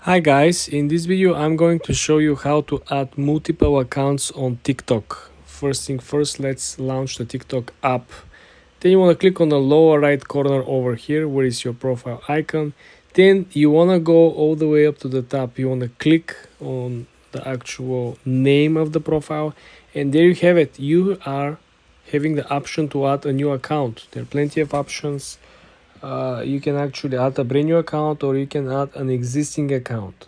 Hi guys, in this video I'm going to show you how to add multiple accounts on TikTok. First thing first, let's launch the TikTok app. Then you want to click on the lower right corner over here where is your profile icon. Then you want to go all the way up to the top. You want to click on the actual name of the profile, and there you have it. You are having the option to add a new account. There are plenty of options. You can actually add a brand new account or you can add an existing account.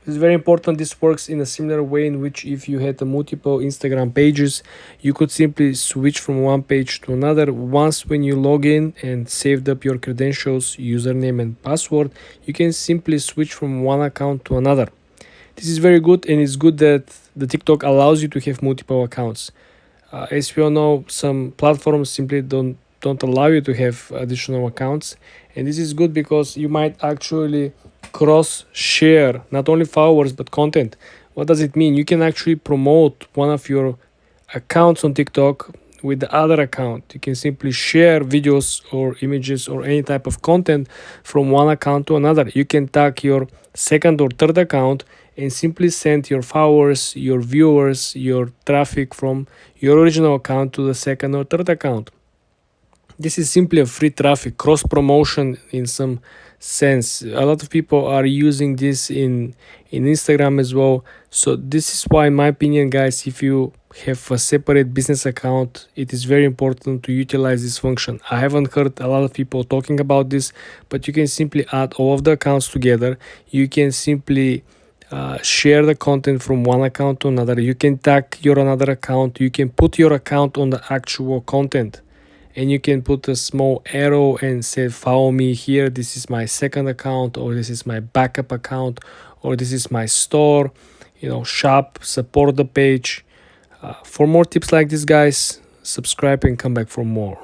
It's very important. This works in a similar way in which if you had multiple Instagram pages, you could simply switch from one page to another. Once when you log in and saved up your credentials, username and password, you can simply switch from one account to another. This is very good, and it's good that the TikTok allows you to have multiple accounts. As we all know, some platforms simply don't allow you to have additional accounts, and this is good because you might actually cross share not only followers but content. What does it mean? You can actually promote one of your accounts on TikTok with the other account. You can simply share videos or images or any type of content from one account to another. You can tag your second or third account and simply send your followers, your viewers, your traffic from your original account to the second or third account. This is simply a free traffic, cross promotion in some sense. A lot of people are using this in Instagram as well. So this is why, in my opinion, guys, if you have a separate business account, it is very important to utilize this function. I haven't heard a lot of people talking about this, but you can simply add all of the accounts together. You can simply share the content from one account to another. You can tag your another account. You can put your account on the actual content, and you can put a small arrow and say follow me here. This is my second account, or this is my backup account, or this is my store, shop, support the page. For more tips like this, guys, subscribe and come back for more.